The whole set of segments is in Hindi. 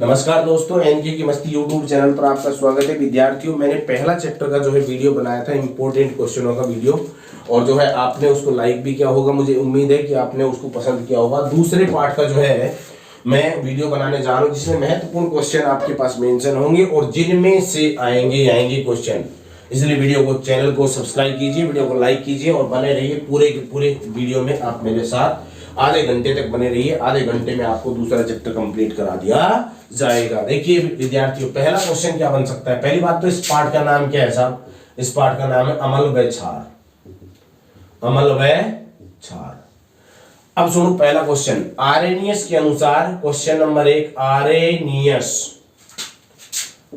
नमस्कार दोस्तों, एनके की मस्ती यूट्यूब चैनल पर आपका स्वागत है। विद्यार्थियों, मैंने पहला चैप्टर का जो है वीडियो बनाया था, इंपॉर्टेंट क्वेश्चनों का वीडियो, और जो है आपने उसको लाइक भी किया होगा। मुझे उम्मीद है कि आपने उसको पसंद किया होगा। दूसरे पार्ट का जो है मैं वीडियो बनाने जा रहा हूँ, जिसमें महत्वपूर्ण क्वेश्चन आपके पास मेंशन होंगे और जिनमें से आएंगे क्वेश्चन। इसलिए वीडियो को, चैनल को सब्सक्राइब कीजिए, वीडियो को लाइक कीजिए और बने रहिए पूरे के पूरे वीडियो में। आप मेरे साथ आधे घंटे तक बने रहिए। आधे घंटे में आपको दूसरा चैप्टर कंप्लीट करा दिया जाएगा। देखिए विद्यार्थियों, पहला क्वेश्चन क्या बन सकता है। पहली बात तो इस पार्ट का नाम क्या है साहब? इस पार्ट का नाम है अमल व क्षार। अमल व क्षार। अब सुनो पहला क्वेश्चन। आरेनियस के अनुसार, क्वेश्चन नंबर 1,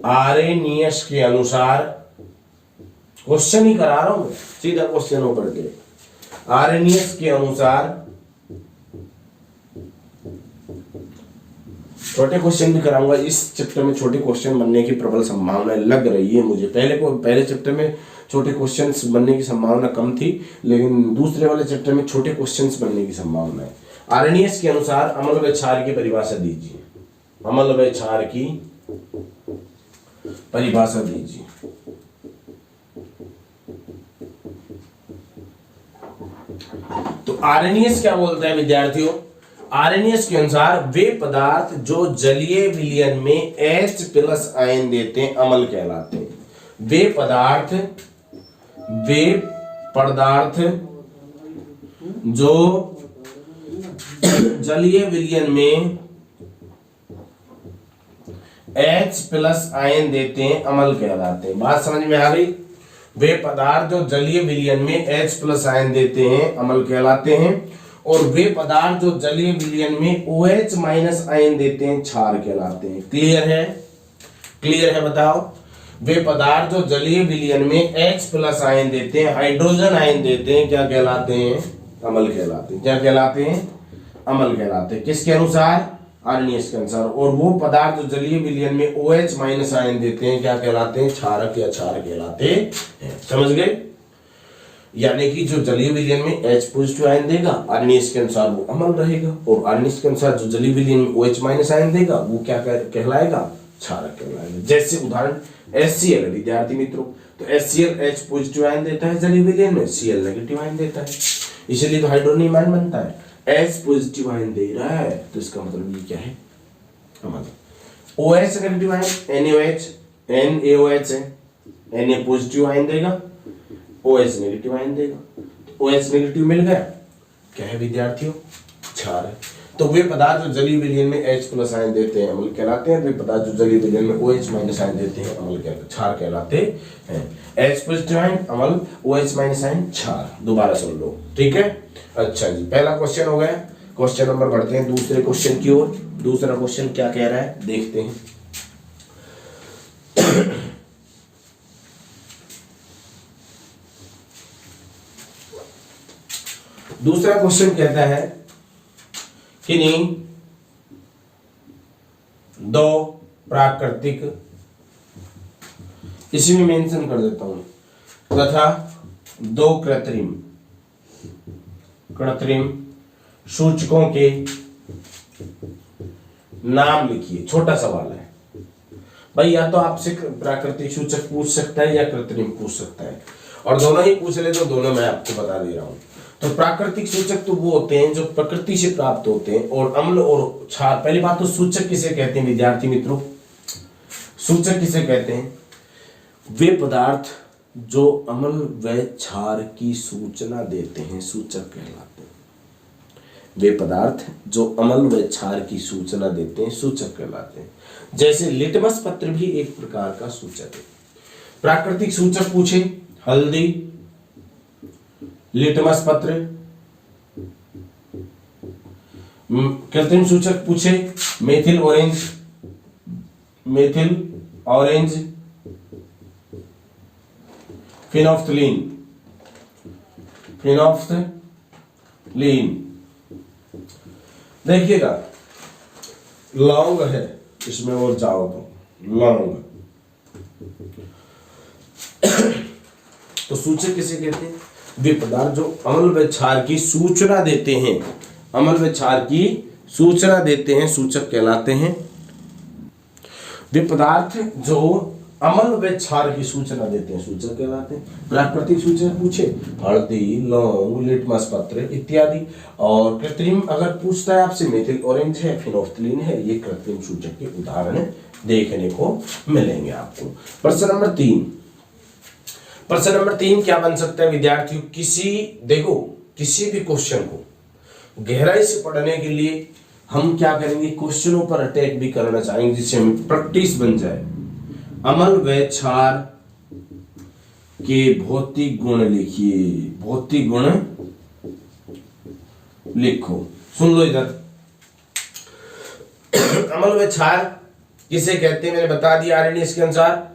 आरेनियस के अनुसार, क्वेश्चन ही करा रहा हूं, सीधा क्वेश्चन ऊपर के। आरेनियस के अनुसार, छोटे क्वेश्चन भी कराऊंगा इस चैप्टर में। छोटे क्वेश्चन बनने की प्रबल संभावना लग रही है मुझे। पहले चैप्टर में छोटे क्वेश्चंस बनने की संभावना कम थी, लेकिन दूसरे वाले चैप्टर में छोटे क्वेश्चंस बनने की संभावना है। आरेनियस के अनुसार अम्ल व क्षार की परिभाषा दीजिए। अम्ल व क्षार की परिभाषा दीजिए। तो आरेनियस क्या बोलता है विद्यार्थियों? आरेनियस के अनुसार वे पदार्थ जो जलीय विलयन में H+ आयन देते हैं अम्ल कहलाते हैं। वे पदार्थ जो जलीय विलयन में H+ आयन देते हैं अम्ल कहलाते हैं। बात समझ में आ गई? वे पदार्थ जो जलीय विलयन में H+ आयन देते हैं अम्ल कहलाते हैं, और वे पदार्थ जो जलीय विलयन में OH- आयन देते हैं क्षार कहलाते हैं। क्लियर है? क्लियर है? बताओ। वे पदार्थ जो जलीय विलयन में H+ आयन देते हैं, हाइड्रोजन आयन देते हैं, क्या कहलाते हैं? अम्ल कहलाते हैं। क्या कहलाते हैं? अम्ल कहलाते हैं। किसके अनुसार? आरेनियस के अनुसार। और वो पदार्थ जो जलीय विलयन में OH- आयन देते हैं, क्या कहलाते हैं? क्षारक या क्षार कहलाते हैं। समझ गए? यानी कि जो जलीय विलयन में H+ आयन देगा, आरेनियस के अनुसार वो अम्ल रहेगा, और आरेनियस के अनुसार जो जलीय विलयन में OH- आयन देगा, वो क्या कहलाएगा? क्षारक कहलाएगा। जैसे उदाहरण HCl है विद्यार्थी मित्रों। तो HCl H+ आयन देता है जलीय विलयन में, Cl नेगेटिव आयन देता है, इसलिए तो हाइड्रोनियम आयन बनता है। H+ आयन दे रहा है तो इसका मतलब ये क्या है? अम्ल। OH नेगेटिव आयन NaOH है, Na+ आयन देगा, OH नेगेटिव आयन देगा। तो OH नेगेटिव मिल गया, क्या है विद्यार्थियों? क्षार है। तो वे पदार्थ जो जलीय विलयन में H+ आयन देते हैं अम्ल कहलाते हैं। वे पदार्थ जो जलीय विलयन में OH- आयन देते हैं अम्ल क्षार कहलाते हैं। H+ आयन अम्ल, OH- आयन क्षार। दोबारा सुन लो, ठीक है? अच्छा जी, पहला क्वेश्चन हो गया। क्वेश्चन नंबर बढ़ते हैं दूसरे क्वेश्चन की ओर। दूसरा क्वेश्चन क्या कह रहा है देखते हैं। दूसरा क्वेश्चन कहता है कि नहीं, दो प्राकृतिक, इसी में मेंशन कर देता हूं, तथा दो कृत्रिम सूचकों के नाम लिखिए। छोटा सवाल है भाई, या तो आपसे प्राकृतिक सूचक पूछ सकता है या कृत्रिम पूछ सकता है, और दोनों ही पूछ ले तो दोनों मैं आपको बता दे रहा हूं। तो प्राकृतिक सूचक तो वो होते हैं जो प्रकृति से प्राप्त होते हैं, और अम्ल और क्षार। पहली बात तो सूचक किसे कहते हैं विद्यार्थी मित्रों? सूचक किसे कहते हैं? वे पदार्थ जो अम्ल व क्षार की सूचना देते हैं, सूचक कहलाते हैं। वे पदार्थ जो अम्ल व क्षार की सूचना देते हैं, सूचक कहलाते हैं। जैसे लिटमस पत्र भी एक प्रकार का सूचक है। प्राकृतिक सूचक पूछे, हल्दी, लिटमस पत्र। कृत्रिम सूचक पूछे, मेथिल ऑरेंज, फिनोफ्थलीन। देखिएगा, लौंग है इसमें, और जाओ तो लौंग। तो सूचक किसे कहते हैं? वे पदार्थ जो अम्ल व क्षार की सूचना देते हैं, अम्ल व क्षार की सूचना देते हैं, सूचक कहलाते हैं। वे पदार्थ जो अम्ल व क्षार की सूचना देते हैं सूचक कहलाते हैं। प्राकृतिक सूचक पूछे हल्दी, लौंग, लिटमस पत्र इत्यादि। और कृत्रिम अगर पूछता है आपसे मेथिल ऑरेंज है, फिनोफ्थलीन है, ये कृत्रिम सूचक के उदाहरण देखने को मिलेंगे आपको। प्रश्न नंबर 3, प्रश्न नंबर 3 क्या बन सकता है विद्यार्थियों? किसी भी क्वेश्चन को गहराई से पढ़ने के लिए हम क्या करेंगे, क्वेश्चनों पर अटैक भी करना चाहेंगे जिससे हमें प्रैक्टिस बन जाए। अम्ल व क्षार के भौतिक गुण लिखिए, भौतिक गुण लिखो। सुन लो इधर, अम्ल व क्षार किसे कहते हैं मैंने बता दिया आरएनएस के अनुसार।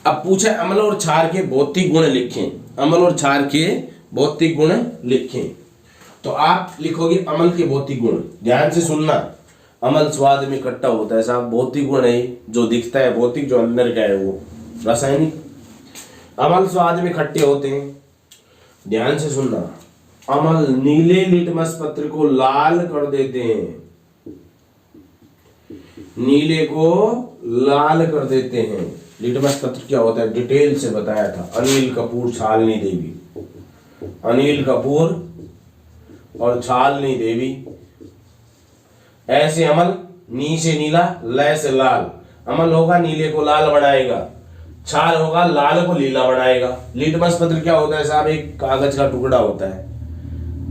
अब पूछा अम्ल और क्षार के भौतिक गुण लिखें, अम्ल और क्षार के भौतिक गुण लिखें। तो आप लिखोगे अम्ल के भौतिक गुण, ध्यान से सुनना। अम्ल स्वाद में खट्टा होता है साहब, भौतिक गुण है जो दिखता है, भौतिक जो अंदर का है वो रासायनिक। अम्ल स्वाद में खट्टे होते हैं, ध्यान से सुनना। अम्ल नीले लिटमस पत्र को लाल कर देते हैं, नीले को लाल कर देते हैं। लिटमस पत्र क्या होता है डिटेल से बताया था अनिल कपूर, छालनी देवी, अनिल कपूर और छालनी देवी। ऐसे अम्ल नी से नीला, लय से लाल। अम्ल होगा नीले को लाल बनाएगा, क्षार होगा लाल को लीला बनाएगा। लिटमस पत्र क्या होता है साहब, एक कागज का टुकड़ा होता है,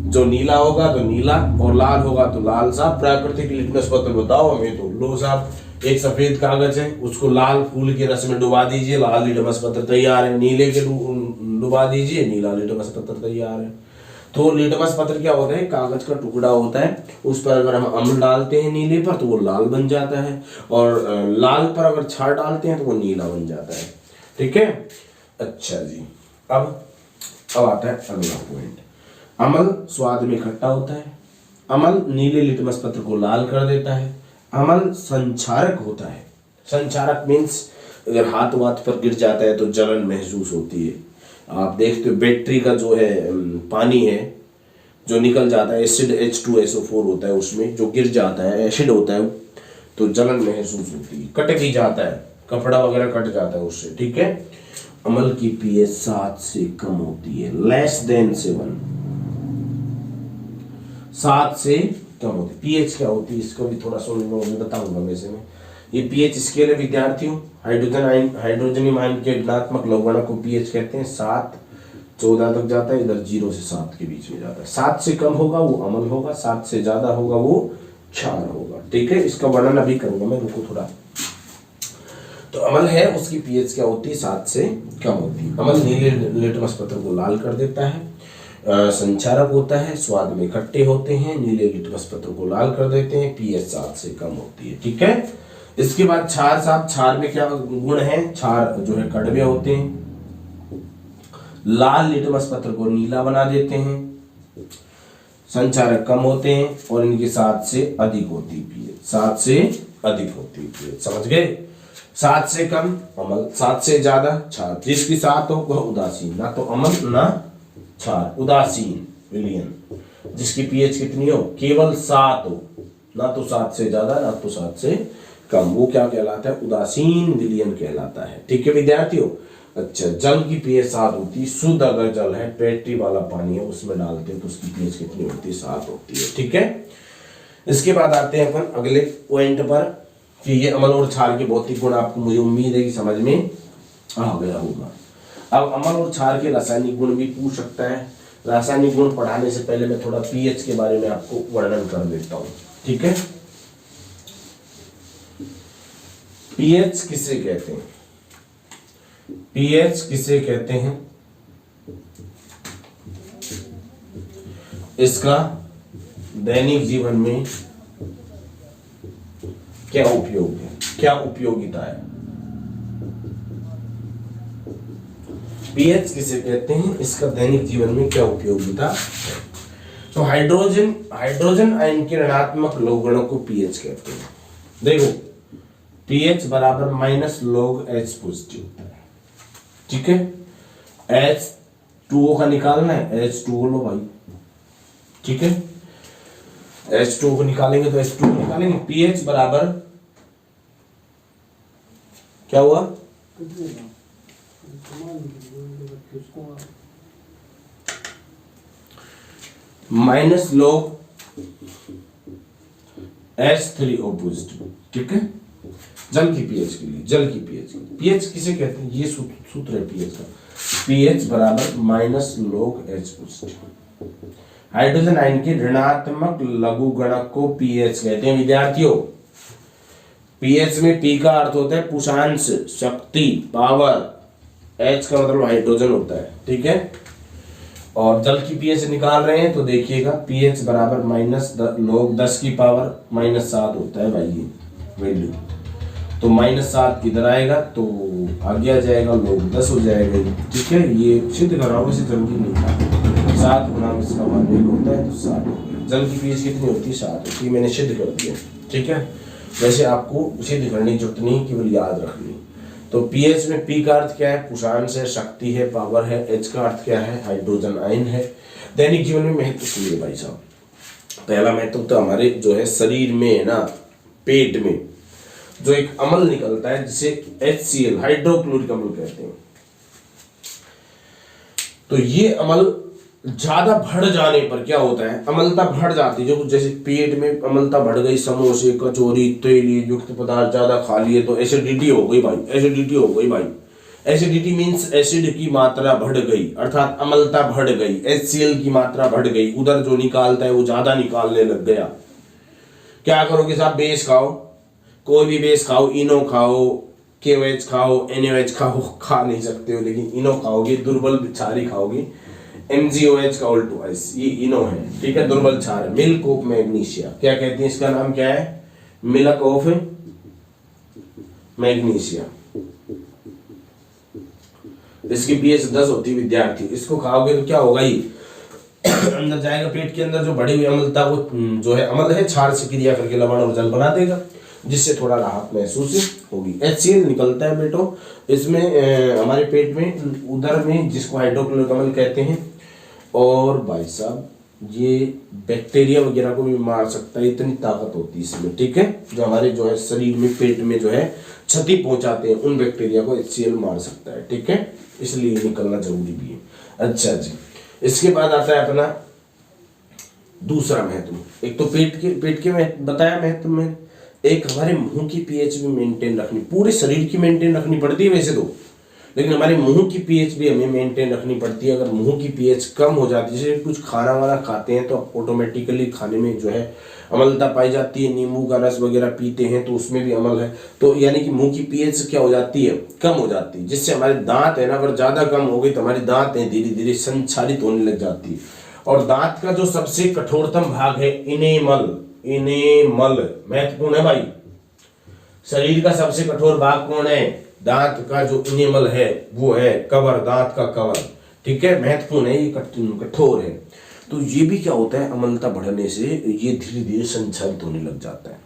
जो नीला होगा तो नीला और लाल होगा तो लाल। साहब प्राकृतिक लिटमस पत्र बताओ हमें तो। लो साहब, एक सफेद कागज है, उसको लाल फूल के रस में डुबा दीजिए, लाल लिटमस पत्र तैयार है। नीले के डुबा दीजिए, नीला लिटमस पत्र तैयार है। तो लिटमस पत्र क्या होता है, कागज का टुकड़ा होता है, उस पर अगर हम अम्ल डालते हैं नीले पर तो वो लाल बन जाता है, और लाल पर अगर क्षार डालते हैं तो वो नीला बन जाता है। ठीक है, अच्छा जी। अब आता है अगला पॉइंट। अम्ल स्वाद में खट्टा होता है, अम्ल नीले लिटमस पत्र को लाल कर देता है, अम्ल संचारक होता है। संचारक मीन्स अगर हाथ वाथ पर गिर जाता है तो जलन महसूस होती है। आप देखते हो बैटरी का जो है पानी है जो निकल जाता है, एसिड H2SO4 होता है, उसमें जो गिर जाता है एसिड होता है, तो जलन महसूस होती है, कट भी जाता है, कपड़ा वगैरह कट जाता है उससे। ठीक है, अम्ल की pH 7 से कम होती है, लेस देन 7, 7 से कम होती है। pH क्या होती है इसको भी थोड़ा सुन लो, मैं बताऊंगा वैसे में। ये pH स्केल है विद्यार्थियों, हाइड्रोजन आयन के ऋणात्मक लवणक को pH कहते हैं। 7 14 तक जाता है, इधर 0 से 7 के बीच में जाता है। 7 से कम होगा वो अम्ल होगा, 7 से ज्यादा होगा वो क्षार होगा। ठीक है, इसका वर्णन अभी करूंगा मैं, रुको थोड़ा। तो अम्ल है उसकी pH क्या होती है, 7 से कम होती है। अम्ल नीले लिटमस पत्र को लाल कर देता है, संचारक होता है, स्वाद में खट्टे होते हैं, नीले लिटमस पत्र को लाल कर देते हैं, pH 7 से कम होती है। ठीक है, इसके बाद क्षार साहब, क्षार में क्या गुण है, क्षार जो है कड़वे होते हैं, लाल लिटमस पत्र को नीला बना देते हैं, संचारक कम होते हैं और इनकी 7 से अधिक होती है pH, 7 से अधिक होती है pH। समझ गए, 7 से कम अम्ल, 7 से ज्यादा क्षार। जिसकी 7 हो वह उदासीन, ना तो अम्ल ना क्षार, उदासीन विलयन। जिसकी pH कितनी हो, केवल 7 हो, ना तो 7 से ज्यादा ना तो 7 से कम, वो क्या कहलाता है, उदासीन विलयन कहलाता है। ठीक है विद्यार्थियों। अच्छा, जल की pH 7 होती है, शुद्ध अगर जल है, बैटरी वाला पानी है, उसमें डालते हैं तो उसकी pH कितनी होती है, 7 होती है। ठीक है, इसके बाद आते हैं अपन अगले पॉइंट पर कि ये अम्ल और क्षार के भौतिक गुण आपको, मुझे उम्मीद है कि समझ में आ गया होगा। अब अम्ल और क्षार के रासायनिक गुण भी पूछ सकता है। रासायनिक गुण पढ़ाने से पहले मैं थोड़ा pH के बारे में आपको वर्णन कर देता हूँ। ठीक है, pH किसे कहते हैं, pH किसे कहते हैं, इसका दैनिक जीवन में क्या उपयोग है, क्या उपयोगिता है। pH किसे कहते हैं, इसका दैनिक जीवन में क्या उपयोगिता है। तो हाइड्रोजन आयन के ऋणात्मक लौगणों को pH कहते हैं। देखो pH बराबर माइनस log H पॉजिटिव होता है। ठीक है, H2O का निकालना है, H2O लो भाई। ठीक है, H2O को निकालेंगे तो H2O निकालेंगे, pH बराबर क्या हुआ? माइनस लॉग H3 ऑपोजिट, ठीक है, जल की पीएच के लिए। जल की पीएच, पीएच किसे कहते हैं? ये सूत्र है पीएच का, पीएच बराबर minus log H positive. Hydrogen ion के ऋणात्मक लघुगणक को पीएच कहते हैं विद्यार्थियों। पीएच में पी का अर्थ होता है पुषांश, शक्ति, पावर। एच का मतलब हाइड्रोजन होता है, ठीक है। और जल की पीएच निकाल रहे हैं तो देखिएगा पीएच बराबर माइनस लॉग 10 की पावर -7 होता है भाई ये वैल्यू। तो -7 इधर आएगा तो आगे आ जाएगा, लॉग 10 हो जाएगा, ठीक है। ये सिद्ध कराओ, इसे जल्दी नहीं था। 7 गुना इसका मान 1 होता है तो 7 हो गया। जल की पीएच कितनी होती है? 7 होती है। मैंने सिद्ध कर दिया, ठीक है। वैसे आपको सिद्ध करने की जरूरत नहीं, केवल याद रखनी। तो पीएच में पी का अर्थ क्या है? पुषांश है, शक्ति है, पावर है। एच का अर्थ क्या है? हाइड्रोजन आयन है। दैनिक जीवन में महत्व सुनिए भाई साहब। पहला महत्व तो हमारे जो है शरीर में है ना, पेट में जो एक अम्ल निकलता है जिसे HCl हाइड्रोक्लोरिक अम्ल कहते हैं। तो ये अम्ल ज्यादा बढ़ जाने पर क्या होता है? अम्लता बढ़ जाती है। जो जैसे पेट में अम्लता बढ़ गई, समोसे, कचौरी, तेल युक्त पदार्थ ज्यादा खा लिए तो एसिडिटी हो गई भाई, एसिडिटी हो गई भाई। एसिडिटी मीन्स एसिड की मात्रा बढ़ गई, अर्थात अम्लता बढ़ गई, HCl की मात्रा बढ़ गई। उधर जो निकालता है वो ज्यादा निकालने लग गया। क्या करोगे साहब? बेस खाओ, कोई भी बेस खाओ, इनो खाओ, KOH खाओ, NaOH खाओ, खा नहीं सकते हो लेकिन इनो खाओगे, दुर्बल क्षारी खाओगे। MgOH का उल्टो ये इनो है, ठीक है, दुर्बल क्षार है। मिल्क ऑफ मैग्नीशिया, क्या कहते हैं इसका नाम? क्या है? Milk of magnesia. इसकी पीएच 10 होती है विद्यार्थी। इसको खाओगे तो क्या होगा? ये अंदर जाएगा, पेट के अंदर जो बढ़ी हुई अम्लता वो जो है अम्ल है, क्षार से क्रिया करके लवण और जल बना देगा, जिससे थोड़ा राहत महसूस होगी। HCl निकलता है बेटो इसमें हमारे पेट में, उदर में, जिसको हाइड्रोक्लोरिक अम्ल कहते हैं। और भाई साहब ये बैक्टीरिया वगैरह को भी मार सकता है, इतनी ताकत होती है इसमें, ठीक है। जो हमारे जो है शरीर में, पेट में जो है क्षति पहुंचाते हैं, उन बैक्टीरिया को HCl मार सकता है, ठीक है। इसलिए निकलना जरूरी भी है। अच्छा जी, इसके बाद आता है अपना दूसरा महत्व। एक तो पेट के में बताया महत्व में, एक हमारे मुंह की पीएच भी मेंटेन रखनी, पूरे शरीर की मेंटेन रखनी पड़ती है वैसे तो, लेकिन हमारे मुंह की पीएच भी हमें मेंटेन रखनी पड़ती है। अगर मुंह की पीएच कम हो जाती है, जैसे कुछ खाना वाना खाते हैं तो ऑटोमेटिकली खाने में जो है अम्लता पाई जाती है। नींबू का रस वगैरह पीते हैं तो उसमें भी अम्ल है, तो यानी कि मुंह की पीएच क्या हो जाती है? कम हो जाती है, जिससे हमारे दांत है ना, अगर ज्यादा कम हो गई तो हमारे दांत है धीरे धीरे संक्षारित होने लग जाती है। और दांत का जो सबसे कठोरतम भाग है इनेमल, इनेमल महत्वपूर्ण है भाई। शरीर का सबसे कठोर भाग कौन है? दांत का जो इनेमल है वो है कवर, दांत का कवर, ठीक है, महत्वपूर्ण है, ये कठोर है। तो ये भी क्या होता है? अम्लता बढ़ने से ये धीरे धीरे संक्षारित होने लग जाता है,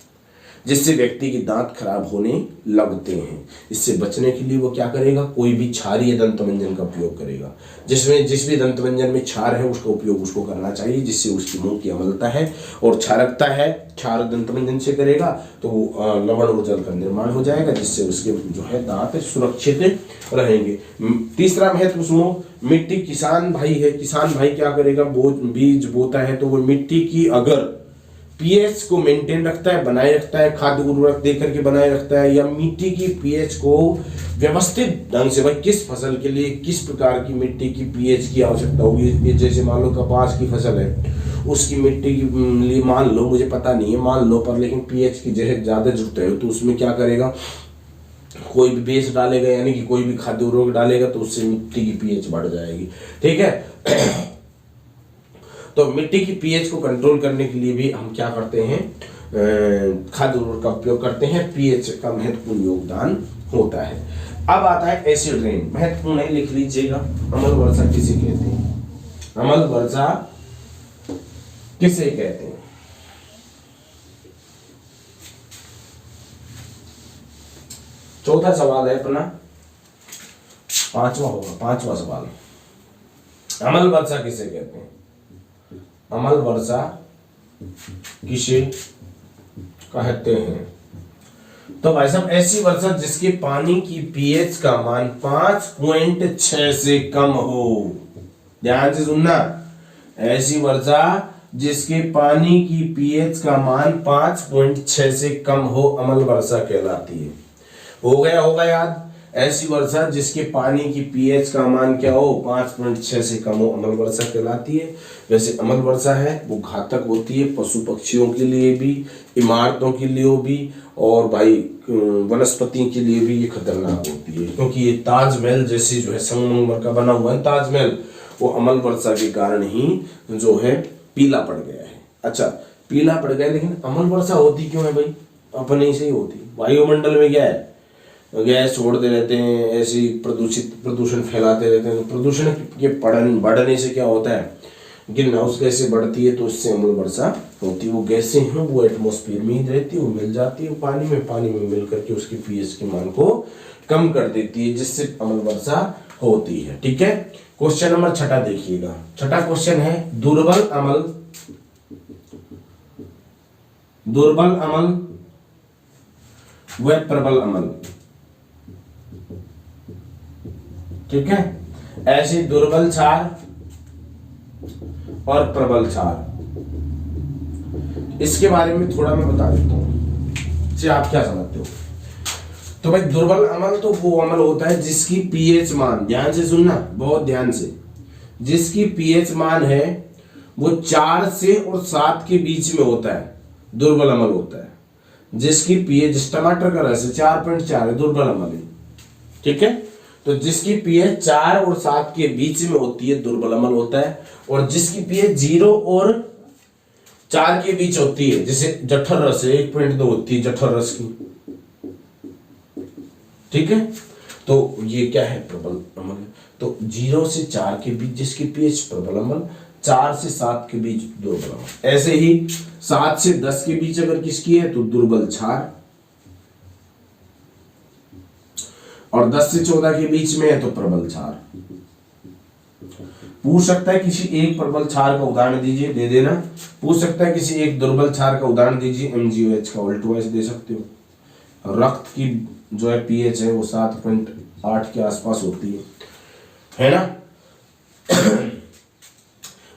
जिससे व्यक्ति के दांत खराब होने लगते हैं। इससे बचने के लिए वो क्या करेगा? कोई भी क्षारीय दंतमंजन का उपयोग करेगा। जिस भी दंतमंजन में क्षार है उसका उपयोग उसको करना चाहिए, जिससे उसकी मुंह की अम्लता है और क्षारकता है, क्षार दंतमंजन से करेगा तो लवण और जल का निर्माण हो जाएगा, जिससे उसके जो है दांत सुरक्षित रहेंगे। तीसरा महत्व सुनो, मिट्टी, किसान भाई है, किसान भाई क्या करेगा? बीज बोता है तो वो मिट्टी की अगर पीएच को मेंटेन रखता है, बनाए रखता है, खाद्य उर्वरक देकर के बनाए रखता है, या मिट्टी की पीएच को व्यवस्थित ढंग से, भाई किस फसल के लिए किस प्रकार की मिट्टी की पीएच की आवश्यकता होगी। जैसे मान लो कपास की फसल है, उसकी मिट्टी के लिए मान लो, मुझे पता नहीं है, मान लो पर, लेकिन पीएच की जो है ज्यादा जरूरत है तो उसमें क्या करेगा? कोई भी बेस डालेगा, यानी कि कोई भी खाद्य उर्वरक डालेगा तो उससे मिट्टी की पीएच बढ़ जाएगी, ठीक है। तो मिट्टी की पीएच को कंट्रोल करने के लिए भी हम क्या करते हैं? खाद्य उर्वरक का उपयोग करते हैं। पीएच का महत्वपूर्ण योगदान होता है। अब आता है एसिड रेन, महत्वपूर्ण है, लिख लीजिएगा। अम्ल वर्षा किसे कहते हैं? अम्ल वर्षा किसे कहते हैं? चौथा सवाल है अपना, पांचवा सवाल, अम्ल वर्षा किसे कहते हैं? अम्ल वर्षा किसे कहते हैं? तो भाई साहब ऐसी वर्षा जिसके पानी की पीएच का मान 5.6 से कम हो, ध्यान से सुनना, ऐसी वर्षा जिसके पानी की पीएच का मान 5.6 से कम हो अम्ल वर्षा कहलाती है। हो गया होगा याद, ऐसी वर्षा जिसके पानी की पीएच का मान क्या हो 5.6 से कम हो अम्ल वर्षा कहलाती है। वैसे अम्ल वर्षा है वो घातक होती है पशु पक्षियों के लिए भी, इमारतों के लिए भी, और भाई वनस्पति के लिए भी ये खतरनाक होती है, क्योंकि ये ताजमहल जैसे जो है संगमरमर का बना हुआ है ताजमहल, वो अम्ल वर्षा के कारण ही जो है पीला पड़ गया है। अच्छा, पीला पड़ गया, लेकिन अम्ल वर्षा होती क्यों है भाई? अपने से ही होती। वायुमंडल में क्या है, गैस छोड़ते रहते हैं, ऐसी प्रदूषण फैलाते रहते हैं। तो प्रदूषण के बढ़ने से क्या होता है, ग्रीन हाउस गैसें बढ़ती है, तो इससे अम्ल वर्षा होती है। वो गैसें हैं वो एटमॉस्फेयर में ही रहती है, वो मिल जाती है पानी में मिल करके उसकी पीएच के मान को कम कर देती है, जिससे अम्ल वर्षा होती है। ठीक है, क्वेश्चन नंबर 6 देखिएगा। 6 क्वेश्चन है दुर्बल अम्ल व प्रबल अम्ल। ठीक है, ऐसी दुर्बल क्षार और प्रबल क्षार, इसके बारे में थोड़ा मैं बता देता हूं, इससे आप क्या समझते हो। तो भाई दुर्बल अम्ल तो वो अम्ल होता है जिसकी पीएच मान, ध्यान से सुनना बहुत ध्यान से, जिसकी पीएच मान है वो 4 से और 7 के बीच में होता है, दुर्बल अम्ल होता है। जिसकी पीएच, टमाटर का रस 4.4 है, दुर्बल अम्ल है। ठीक है, तो जिसकी पीएच 4 और 7 के बीच में होती है दुर्बल अम्ल होता है, और जिसकी पीएच 0 और 4 के बीच होती है, जैसे जठर रस 1.2 होती है जठर रस की। ठीक है, तो ये क्या है, प्रबल अम्ल। तो 0 से 4 के बीच जिसकी पीएच प्रबल अम्ल, 4 से 7 के बीच दुर्बल अम्ल। ऐसे ही 7 से 10 के बीच अगर किसकी है तो दुर्बल क्षार, और 10 से 14 के बीच में है तो प्रबल क्षार। पूछ सकता है किसी एक प्रबल क्षार का उदाहरण दीजिए, दे देना। पूछ सकता है किसी एक दुर्बल क्षार का उदाहरण दीजिए, MgOH का ऑल्टो दे सकते हो। रक्त की जो है पीएच है वो 7.8 के आसपास होती है ना।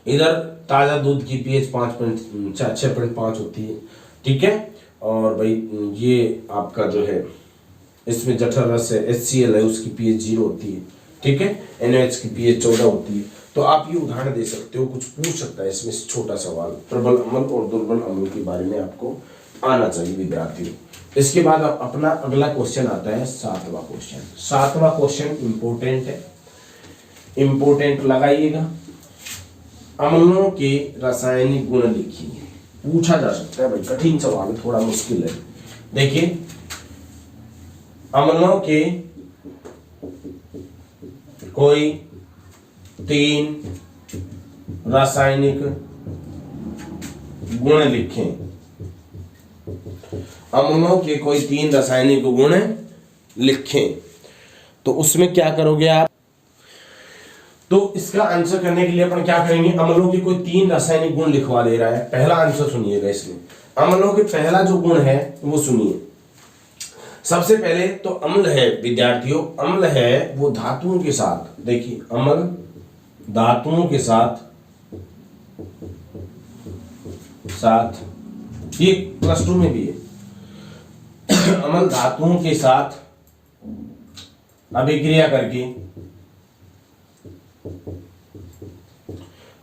इधर ताजा दूध की पीएच 6.5 होती है। ठीक है, और भाई ये आपका जो है इसमें जठर रस है, HCl है, उसकी पीएच 0 होती है। ठीक है, NaOH की पीएच 14 होती है। तो आप ये उदाहरण दे सकते हो, कुछ पूछ सकता है इसमें छोटा सवाल, प्रबल अम्ल और दुर्बल अम्ल के बारे में आपको आना चाहिए विद्यार्थियों। इसके बाद अपना अगला क्वेश्चन आता है 7वां क्वेश्चन। 7वां क्वेश्चन इंपोर्टेंट है, इंपोर्टेंट लगाइएगा। अम्लों के रासायनिक गुण लिखिए, पूछा जा सकता है भाई, कठिन सवाल है, थोड़ा मुश्किल है। देखिए, अम्लों के कोई 3 रासायनिक गुण लिखें। अम्लों के कोई 3 रासायनिक गुण लिखें, तो उसमें क्या करोगे आप? तो इसका आंसर करने के लिए अपन क्या करेंगे, अम्लों के कोई 3 रासायनिक गुण लिखवा दे रहा है। पहला आंसर सुनिएगा इसमें, अम्लों के पहला जो गुण है वो सुनिए। सबसे पहले तो अम्ल है विद्यार्थियों, अम्ल है वो धातुओं के साथ, देखिए अम्ल धातुओं के साथ ये +2 में भी है। अम्ल धातुओं के साथ अभिक्रिया करके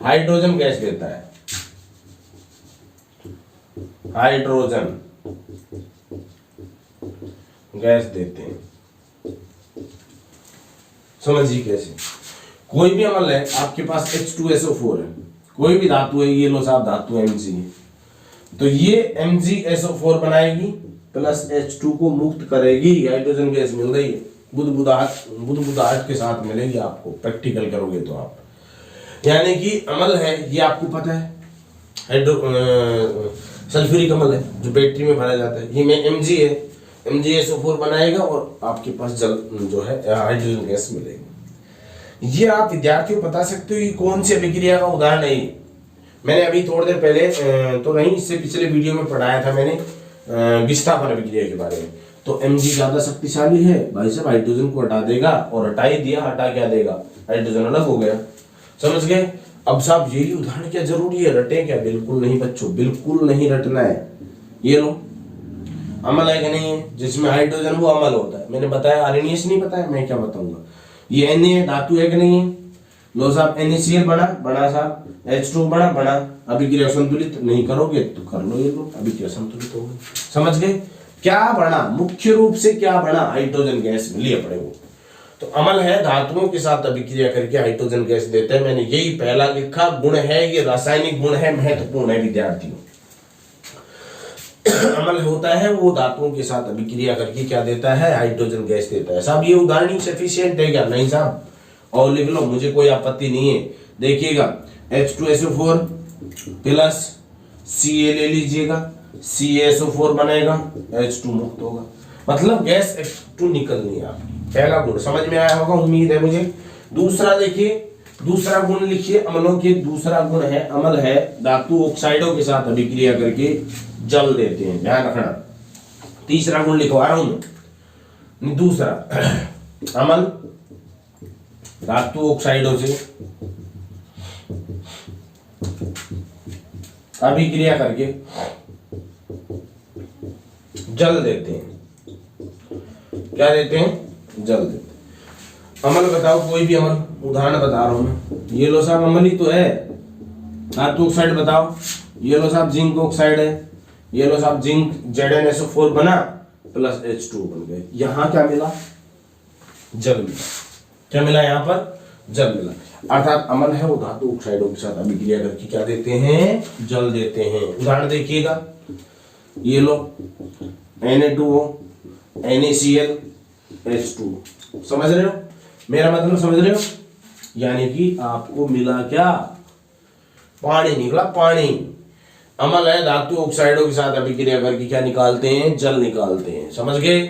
हाइड्रोजन गैस देता है, हाइड्रोजन गैस देते हैं। समझिए कैसे, कोई भी अम्ल है आपके पास H2SO4 है, कोई भी धातु है, ये लो साहब धातु Mg है, तो ये MgSO4 बनाएगी प्लस H2 को मुक्त करेगी, हाइड्रोजन गैस मिल रही है, बुदबुदाहट के साथ मिलेगी आपको, प्रैक्टिकल करोगे तो आप। यानी कि अम्ल है ये आपको पता है, सल्फ्यूरिक अम्ल है जो बैटरी में भरा जाता है, ये में Mg है, MgSO4 बनाएगा और आपके पास जल जो है हाइड्रोजन गैस मिलेगी। ये आप विद्यार्थियों बता सकते हो कि कौन सी अभिक्रिया का उदाहरण है। मैंने अभी थोड़ी देर पहले तो नहीं, इससे पिछले वीडियो में पढ़ाया था मैंने विस्थापन अभिक्रिया के बारे में। तो Mg ज्यादा शक्तिशाली है भाई साहब, हाइड्रोजन को हटा देगा और हटा ही दिया, हटा क्या देगा, हाइड्रोजन अलग हो गया। समझ गए। अब साहब यही उदाहरण क्या जरूरी है, रटे क्या? बिल्कुल नहीं बच्चों, बिल्कुल नहीं रटना है। ये लो अमल है कि नहीं है, जिसमें हाइड्रोजन वो अमल होता है। मैंने बताया आर्यनीय नहीं बताया, मैं क्या बताऊंगा। ये Na धातु है कि नहीं है, लो साहब NaCl बना साहब, H2 बना। अभिक्रिया संतुलित नहीं करोगे तो कर लो, ये लो अभिक्रिया संतुलित हो गई। समझ गए। क्या बना, मुख्य रूप से क्या बना, हाइड्रोजन गैस मिली अपने को। तो अमल है धातुओं के साथ अभिक्रिया करके हाइड्रोजन गैस देते हैं। मैंने यही पहला लिखा, गुण है ये, रासायनिक गुण है, महत्वपूर्ण है विद्यार्थियों। अमल होता है वो धातुओं के साथ अभिक्रिया करके क्या देता है, हाइड्रोजन गैस देता है। साहब ये उदाहरण सफिशिएंट है क्या? नहीं साहब, और लिख लो, मुझे कोई आपत्ति नहीं है। देखिएगा H2SO4 प्लस Ca ले लीजिएगा, CaSO4 बनेगा, H2 मुक्त होगा, मतलब गैस H2 निकलनी है आपकी। पहला गुण समझ में आया होगा, उम्मीद है मुझे। दूसरा देखिए, दूसरा गुण लिखिए अम्लों के। दूसरा गुण है, अम्ल है धातु ऑक्साइडों के साथ अभिक्रिया करके जल देते हैं, ध्यान रखना। तीसरा गुण लिखवा रहा हूं मैं, दूसरा अम्ल धातु ऑक्साइडों से अभिक्रिया करके जल देते हैं। क्या देते हैं? जल देते हैं। अम्ल बताओ, कोई भी अम्ल, उदाहरण बता रहा हूं मैं। ये लो साहब अम्ल ही तो है, धातु ऑक्साइड बताओ। ये लो साहब जिंक ऑक्साइड है, ये लो साहब जिंक ZnSO4 बना प्लस H2 बन गए। यहां क्या मिला? जल मिला। क्या मिला? यहां पर जल मिला। अर्थात अम्ल है वो धातु ऑक्साइडों के साथ अभिक्रिया करके क्या देते हैं? जल देते हैं। उदाहरण देखिएगा, ये लो Na2O NaCl H2, समझ रहे हो मेरा मतलब? समझ रहे हो? यानी कि आपको मिला क्या? पानी निकला, पानी। अम्ल है धातु ऑक्साइडों के साथ अभिक्रिया करके क्या निकालते हैं? जल निकालते हैं। समझ गए।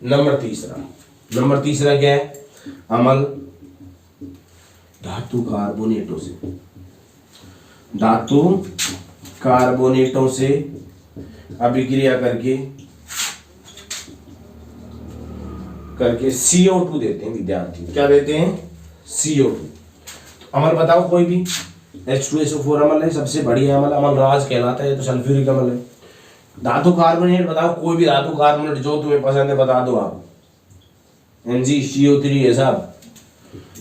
नंबर तीसरा क्या है? अम्ल धातु कार्बोनेटों से अभिक्रिया करके CO2 देते हैं विद्यार्थी। क्या देते हैं? CO2। तो अम्ल बताओ कोई भी। H2SO4 अम्ल है, सबसे बढ़िया अम्ल, अम्लराज कहलाता है। तो सल्फ्यूरिक अम्ल है। धातु कार्बोनेट बताओ, कोई भी धातु कार्बोनेट जो तुम्हें पसंद है बता दो आप। NgCO3 है साहब,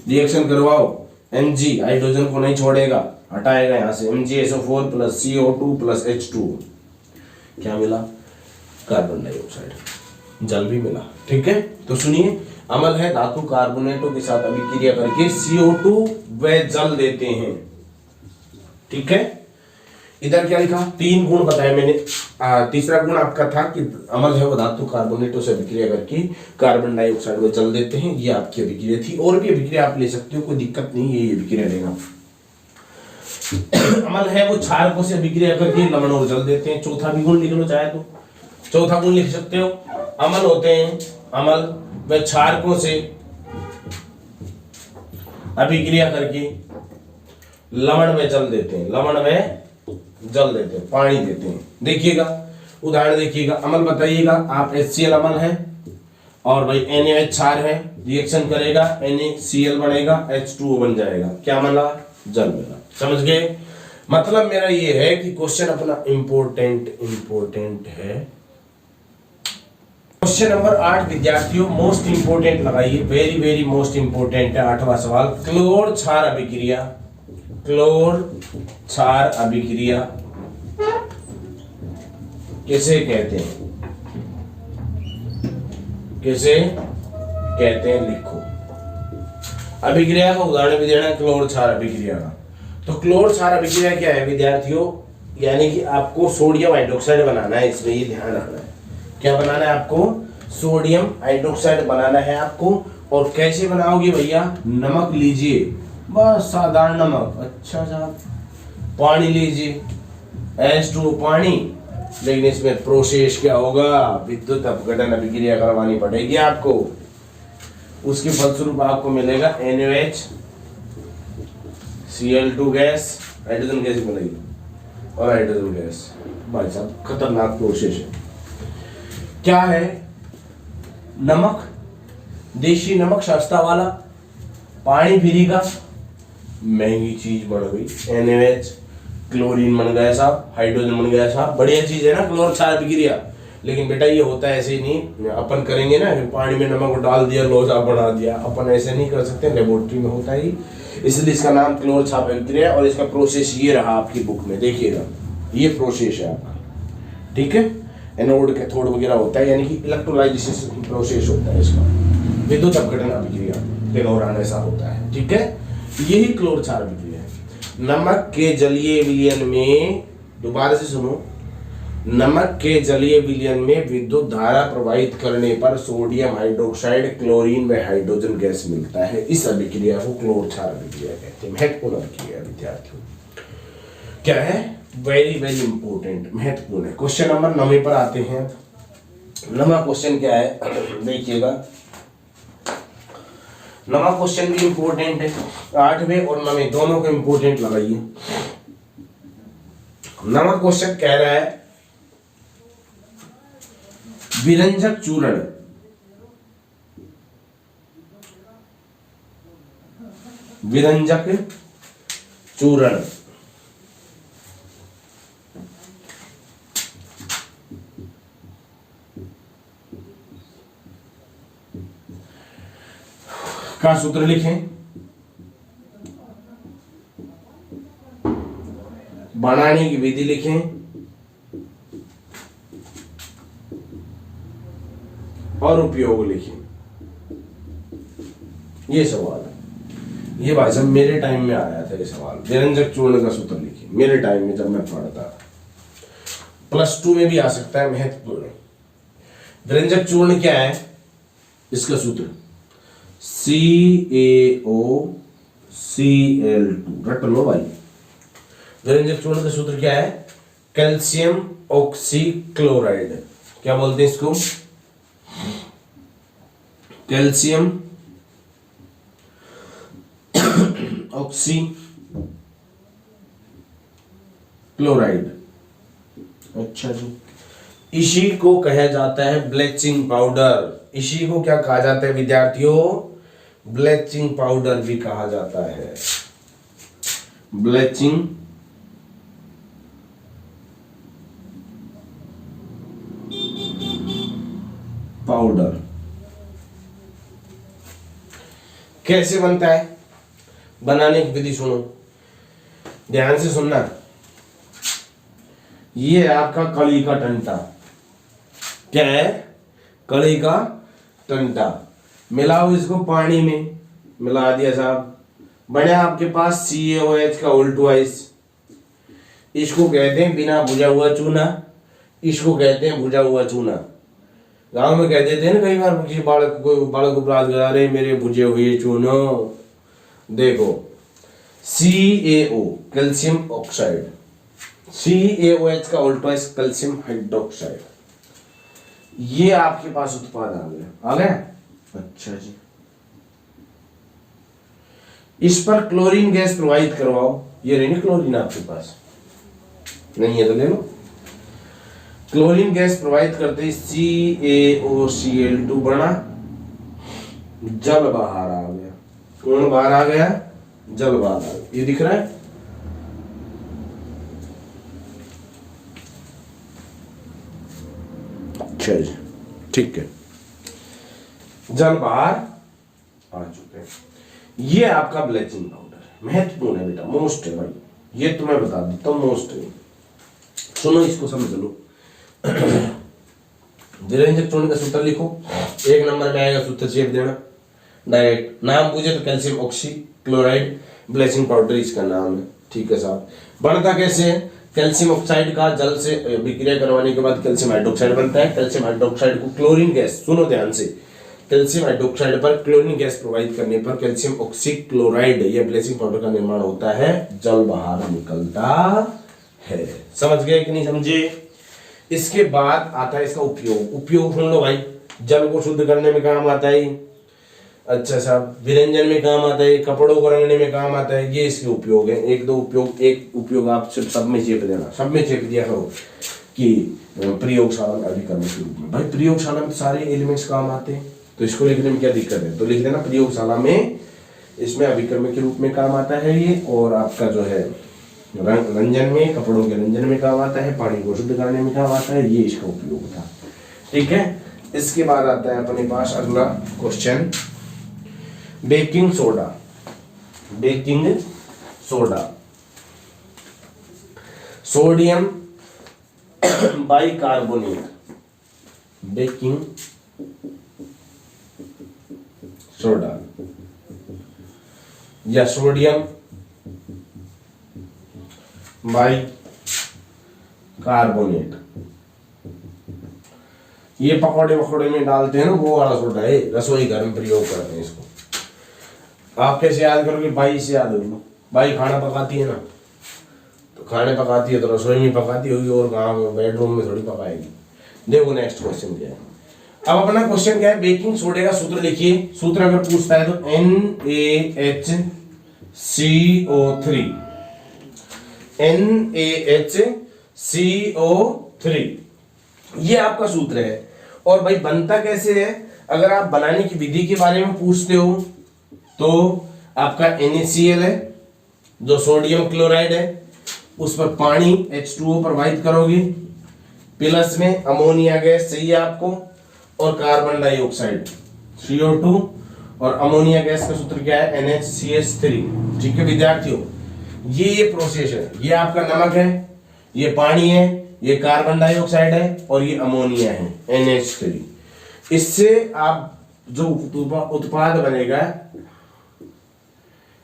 रिएक्शन करवाओ। Ng हाइड्रोजन को नहीं छोड़ेगा, हटाएगा यहां से। MgSO4 plus CO2 plus H2, क्या मिला? कार्बन डाइऑक्साइड, जल भी मिला। ठीक है, तो सुनिए, अम्ल है धातु कार्बोनेटों के साथ अभिक्रिया करके CO2 व जल देते हैं। ठीक है, इधर क्या लिखा? 3 गुण बताए मैंने। तीसरा गुण आपका था कि अम्ल है वो धातु कार्बोनेटों से अभिक्रिया करके कार्बन डाइऑक्साइड को जल देते हैं। ये आपकी अभिक्रिया थी। और भी अभिक्रिया आप ले सकते हो, कोई दिक्कत नहीं है, ये अभिक्रिया लेना। अम्ल है वो क्षारकों से अभिक्रिया करके लवण और जल देते हैं। चौथा भी गुण लिख लो चाहे तो, चौथा गुण लिख सकते हो। अम्ल होते हैं, अम्ल व क्षारकों से अभिक्रिया करके लवण में जल देते हैं, लवण में जल देते हैं, पानी देते हैं। देखिएगा उदाहरण, देखिएगा अम्ल बताइएगा आप। HCl अम्ल है और भाई NaOH क्षार है, रिएक्शन करेगा, NaCl बनेगा, H2O बन जाएगा। क्या मिला? जल मिला। समझ गए। मतलब मेरा ये है कि क्वेश्चन अपना इंपोर्टेंट है। क्वेश्चन नंबर 8 विद्यार्थियों, मोस्ट इंपोर्टेंट लगाइए, वेरी वेरी मोस्ट इंपोर्टेंट है। 8वां सवाल, क्लोर क्षार अभिक्रिया, क्लोर क्षार अभिक्रिया किसे कहते हैं? किसे कहते हैं? लिखो। अभिक्रिया का उदाहरण भी देना है क्लोर क्षार अभिक्रिया का। तो क्लोर क्षार अभिक्रिया क्या है विद्यार्थियों? यानी कि आपको सोडियम हाइड्रोक्साइड बनाना है, इसमें ये ध्यान रखना है। क्या बनाना है आपको? सोडियम हाइड्रोक्साइड बनाना है आपको। और कैसे बनाओगे भैया? नमक लीजिए, बस साधारण नमक। अच्छा साहब, पानी लीजिए, H2O पानी, लेकिन इसमें प्रोसेस क्या होगा? विद्युत अपघटन अभिक्रिया करवानी पड़ेगी आपको। उसके फलस्वरूप आपको मिलेगा NaOH, Cl2 gas, hydrogen gas मिलेगी और हाइड्रोजन गैस। भाई साहब खतरनाक प्रोसेस है। क्या है? नमक, देशी नमक सस्ता वाला, पानी फ्री का, महंगी चीज बढ़ गई NaOH, क्लोरीन बन गया साहब, हाइड्रोजन बन गया साहब, बढ़िया चीज है ना क्लोर क्षार अभिक्रिया। लेकिन बेटा ये होता है ऐसे ही नहीं, अपन करेंगे ना पानी में नमक डाल दिया लोचा बना दिया, अपन ऐसे नहीं कर सकते, लेबोरेटरी में होता ही, इसलिए इसका नाम क्लोर क्षार अभिक्रिया। और इसका प्रोसेस ये रहा आपकी बुक में, देखिएगा ये प्रोसेस है आपका, ठीक है। एनोड कैथोड वगैरह होता है, यानी कि इलेक्ट्रोलाइसिस प्रोसेस होता है इसका, विद्युत अपघटन अभिक्रिया, क्लोरान ऐसा होता है, ठीक है। यही क्लोर क्षार अभिक्रिया है। नमक के जलीय विलयन में, दोबारा से सुनो, नमक के जलीय विलयन में विद्युत धारा प्रवाहित करने पर सोडियम हाइड्रोक्साइड क्लोरीन में हाइड्रोजन गैस मिलता है। इस अभिक्रिया को क्लोर क्षार अभिक्रिया कहते हैं। महत्वपूर्ण अभिक्रिया विद्यार्थियों, क्या है, वेरी वेरी इंपॉर्टेंट, महत्वपूर्ण है। क्वेश्चन नंबर 9 पर आते हैं। 9वां क्वेश्चन क्या है, देखिएगा। 9वां क्वेश्चन भी इंपॉर्टेंट है, 8वें और 9वें दोनों को इंपॉर्टेंट लगाइए। 9वां क्वेश्चन कह रहा है विरंजक चूर्ण का सूत्र लिखें, बनाने की विधि लिखें और उपयोग लिखें। ये सवाल है, ये भाई साहब मेरे टाइम में आया था ये सवाल, विरंजक चूर्ण का सूत्र लिखिए। मेरे टाइम में जब मैं पढ़ता था, +2 में भी आ सकता है, महत्वपूर्ण है। विरंजक चूर्ण क्या है, इसका सूत्र CaOCl2, रट लो भाई। विरंजक चूर्ण का सूत्र क्या है, कैल्शियम ऑक्सीक्लोराइड। क्या बोलते हैं इसको, कैल्शियम ऑक्सी क्लोराइड। अच्छा जी, इसी को कहा जाता है ब्लीचिंग पाउडर। इसी को क्या कहा जाता है विद्यार्थियों, ब्लीचिंग पाउडर भी कहा जाता है, ब्लीचिंग पाउडर। कैसे बनता है, बनाने की विधि सुनो, ध्यान से सुनना। ये है आपका कली का टंटा। क्या है, कली का टंटा। मिलाओ इसको पानी में, मिला दिया साहब, बने आपके पास CaOH का उल्टवाइस। इसको कहते हैं बिना भुजा हुआ चूना, इसको कहते हैं भुजा हुआ चूना। गांव में कह देते हैं ना कई बार, किसी बालक को अपराध करा रहे मेरे भुजे हुए चूनो। देखो CaO कैल्शियम ऑक्साइड, CaOH का उल्टा कैल्शियम हाइड्रोक्साइड, ये आपके पास उत्पाद आ गया। अच्छा जी, इस पर क्लोरीन गैस प्रवाहित करवाओ। ये रही ना क्लोरीन आपके पास, नहीं है तो ले लो। क्लोरीन गैस प्रवाहित करते CaOCl2 बना, जल बाहर आ गया। कौन बाहर आ गया, जल बाहर आ गया। ये दिख रहा है, अच्छा जी, ठीक है, जल बाहर आ चुके हैं। ये आपका ब्लीचिंग पाउडर है, महत्वपूर्ण है बेटा, मोस्ट है भाई, ये तुम्हें बता देता हूं, मोस्ट है। सुनो इसको समझ लो। विरंजक चूर्ण का सूत्र लिखो, 1 नंबर में आएगा, सूत्र चेप देना डायरेक्ट। नाम पूछे तो calcium oxy chloride bleaching powder इसका नाम है, ठीक है साहब। बनता कैसे है, कैल्शियम ऑक्साइड का जल से विक्रिया करवाने के बाद कैल्शियम हाइड्रोक्साइड बनता है। कैल्शियम हाइड्रोक्साइड को क्लोरीन गैस, सुनो ध्यान से, कैल्शियम हाइड्रोक्साइड पर क्लोरीन गैस प्रोवाइड करने पर कैल्शियम ऑक्सीक्लोराइड या ब्लीचिंग पाउडर का निर्माण होता है, जल बाहर निकलता है। समझ गए कि नहीं समझे। इसके बाद आता है इसका उपयोग। उपयोग सुन लो भाई, जल को शुद्ध करने में काम आता है। अच्छा साहब, विरंजन में काम आता है, कपड़ों को रंगने में काम आता है, ये इसके उपयोग है। एक उपयोग आप सिर्फ सब में चेप देना, सब में चेप दिया करो। कि प्रयोगशाला में अभिकर्मक के रूप में। भाई प्रयोगशाला में सारे एलिमेंट्स काम आते हैं, तो इसको लिखने में क्या दिक्कत है, तो लिख देना प्रयोगशाला में इसमें अभिकर्मक के रूप में काम आता है ये, और आपका जो है रंजन में, कपड़ों के रंजन में काम आता है, पानी को शुद्ध करने में काम आता है, ये इसका उपयोग था। ठीक है, इसके बाद आता है अपने पास अगला question, baking soda. Baking soda, sodium bicarbonate, baking soda या सोडियम बाइकार्बोनेट, ये पकौड़े वकौड़े में डालते हैं ना, वो वाला सोडा है, रसोई घर में प्रयोग करते हैं इसको। आप कैसे याद करोगे, बाई से याद होगी, बाई खाना पकाती है ना, तो खाने पकाती है तो रसोई में पकाती होगी, और गाँव में बेडरूम में थोड़ी पकाएगी। देखो नेक्स्ट क्वेश्चन क्या है। अब अपना क्वेश्चन क्या है, बेकिंग सोडे का सूत्र लिखिए। सूत्र अगर पूछता है तो NaHCO3, NaHCO3, ये आपका सूत्र है। और भाई बनता कैसे है, अगर आप बनाने की विधि के बारे में पूछते हो तो आपका NaCl है जो सोडियम क्लोराइड है, उस पर पानी H2O प्रवाहित करोगे, प्लस में अमोनिया गैस चाहिए आपको, और कार्बन डाइऑक्साइड CO2, और अमोनिया गैस का सूत्र क्या है, NaCH3। ठीक है विद्यार्थियों, ये प्रोसेस है, ये आपका नमक है, ये पानी है, ये कार्बन डाइऑक्साइड है, और ये अमोनिया है NH3। इससे आप जो उत्पाद बनेगा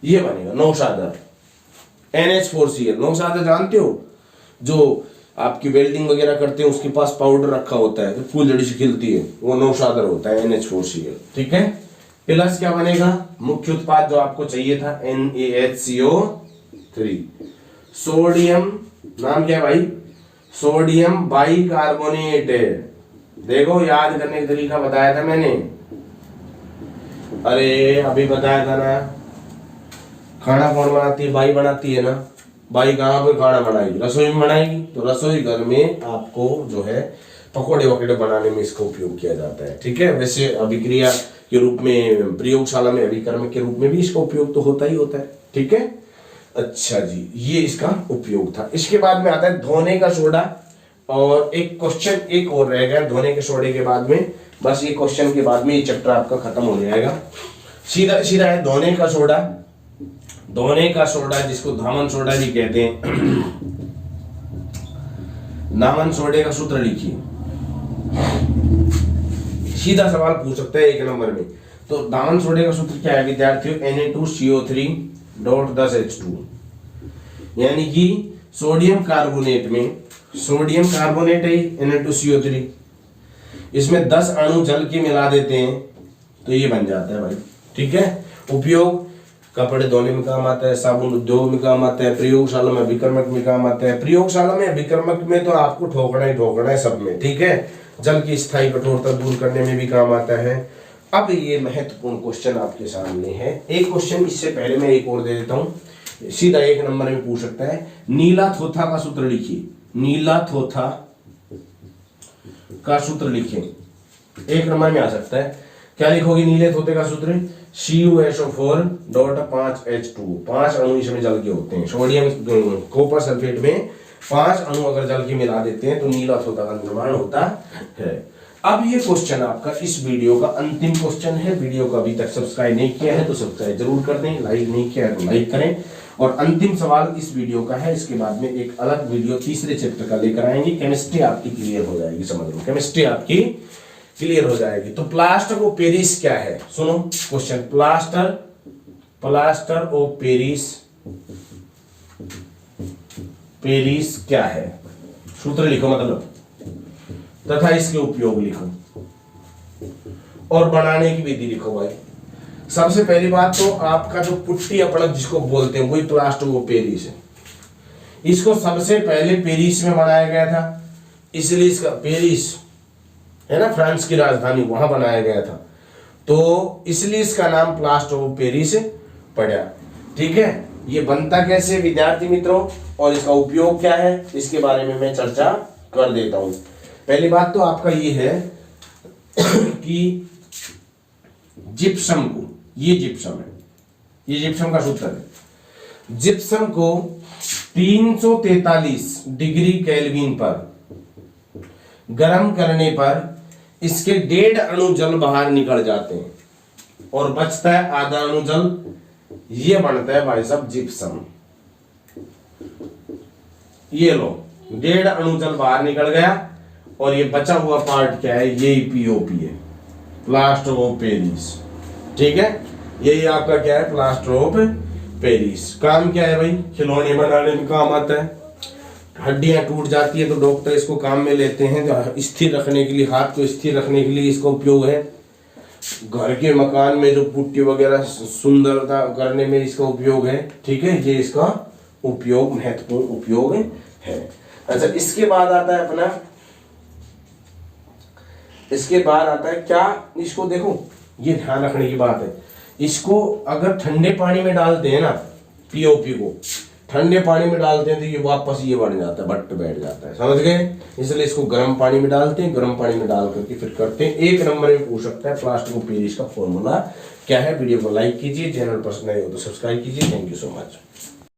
ये बनेगा नौशादर, NH4Cl। नौशादर जानते हो, जो आपकी वेल्डिंग वगैरह करते हैं उसके पास पाउडर रखा होता है, तो फूलझड़ी से खिलती है, वो नौशादर होता है NH4Cl। ठीक है, प्लस क्या बनेगा, मुख्य उत्पाद जो आपको चाहिए था NaHCO3। सोडियम, नाम क्या है भाई, सोडियम बाइकार्बोनेट। देखो याद करने का तरीका बताया था मैंने, अरे अभी बताया था ना, खाना कौन बनाती है, बाई बनाती है ना, बाई कहाँ पे खाना बनाएगी, रसोई में बनाएगी, तो रसोई घर में आपको जो है पकोड़े वकोड़े बनाने में इसका उपयोग किया जाता है। ठीक है, वैसे अभिक्रिया के रूप में, प्रयोगशाला में अभिकर्मक के रूप में भी इसका उपयोग तो होता ही होता है। ठीक है, अच्छा जी, ये इसका उपयोग था। इसके बाद में आता है धोने का सोडा, और एक क्वेश्चन एक और रह गया धोने के सोडे के बाद में, बस ये क्वेश्चन के बाद में ये चैप्टर आपका खत्म हो जाएगा। सीधा सीधा है धोने का सोडा। धोने का सोडा जिसको धामन सोडा भी कहते हैं, धामन सोडे का सूत्र लिखिए, सीधा सवाल पूछ सकता है 1 नंबर में। तो धामन सोडे का सूत्र क्या है विद्यार्थियों, Na2CO3.10H2, यानी कि सोडियम कार्बोनेट में, सोडियम कार्बोनेट है Na2CO3, इसमें 10 अणु जल के मिला देते हैं तो ये बन जाता है भाई। ठीक है, उपयोग कपड़े धोने में काम आता है, साबुन उद्योग में काम आता है, प्रयोगशाला में अभिकर्मक में काम आता है। प्रयोगशाला में अभिकर्मक में तो आपको ठोकना ही ठोकना है सब में। ठीक है, जल की स्थायी कठोरता दूर करने में भी काम आता है। अब ये महत्वपूर्ण क्वेश्चन आपके सामने है। एक क्वेश्चन इससे पहले मैं एक और दे देता हूँ, सीधा 1 नंबर में पूछ सकता है। नीला थोथा का सूत्र लिखिए, नीला थोथा का सूत्र लिखिए, 1 नंबर में आ सकता है। क्या लिखोगे नीले थोथे का सूत्र, CuSO4.5H2, 5 अणु इसमें जल के होते हैं। सोडियम कॉपर सल्फेट में 5 अणु अगर जल के मिला देते हैं तो नीला थोथा का निर्माण होता है। अब ये क्वेश्चन आपका इस वीडियो का अंतिम क्वेश्चन है। वीडियो को अभी तक सब्सक्राइब नहीं किया है तो सब्सक्राइब जरूर कर दें, लाइक नहीं किया है तो लाइक करें। और अंतिम सवाल इस वीडियो का है, इसके बाद में एक अलग वीडियो तीसरे चैप्टर का लेकर आएंगे। केमिस्ट्री आपकी क्लियर हो जाएगी, समझ लो, केमिस्ट्री आपकी क्लियर हो जाएगी। तो प्लास्टर ऑफ पेरिस क्या है, सुनो क्वेश्चन, प्लास्टर ऑफ पेरिस क्या है, सूत्र लिखो मतलब, तथा इसके उपयोग लिखो और बनाने की विधि लिखो। भाई सबसे पहली बात तो आपका जो पुट्टी अपड़क जिसको बोलते हैं वही प्लास्टर ऑफ पेरिस है। इसको सबसे पहले पेरिस में बनाया गया था, इसलिए इसका पेरिस है ना, फ्रांस की राजधानी, वहां बनाया गया था, तो इसलिए इसका नाम प्लास्टर ऑफ पेरिस पड़ा। ठीक है, ये बनता कैसे विद्यार्थी मित्रों और इसका उपयोग क्या है इसके बारे में मैं चर्चा कर देता हूं। पहली बात तो आपका ये है कि जिप्सम को, ये जिप्सम है, ये जिप्सम का सूत्र है। जिप्सम को 343 डिग्री केल्विन पर गर्म करने पर इसके 1.5 अणु जल बाहर निकल जाते हैं और बचता है आधा अणु जल। ये बनता है भाई साहब जिप्सम। ये लो 1.5 अणु जल बाहर निकल गया और ये बचा हुआ पार्ट क्या है, ये पीओपी है, प्लास्टर ऑफ पेरिस। ठीक है, यही आपका क्या है, प्लास्टर ऑफ पेरिस। काम क्या है भाई, खिलौने बनाने में काम आता है। हड्डियां टूट जाती है तो डॉक्टर इसको काम में लेते हैं, जो स्थिर रखने के लिए, हाथ को स्थिर रखने के लिए इसका उपयोग है। घर के मकान में जो पुट्टी वगैरह सुंदरता करने में इसका उपयोग है। ठीक है, ये इसका उपयोग, महत्वपूर्ण उपयोग है। अच्छा, इसके बाद आता है अपना, इसके बाद आता है क्या, इसको देखो, ये ध्यान रखने की बात है, इसको अगर ठंडे पानी में डालते हैं ना, पीओपी को ठंडे पानी में डालते हैं तो ये वापस ये बन जाता है, बट्ट बैठ जाता है, समझ गए। इसलिए इसको गर्म पानी में डालते हैं, गर्म पानी में डाल करके फिर करते हैं। 1 नंबर में पूछ सकता है प्लास्टर ऑफ पेरिस का फॉर्मूला क्या है। वीडियो को लाइक कीजिए, चैनल पर नए हो तो सब्सक्राइब कीजिए। Thank you so much.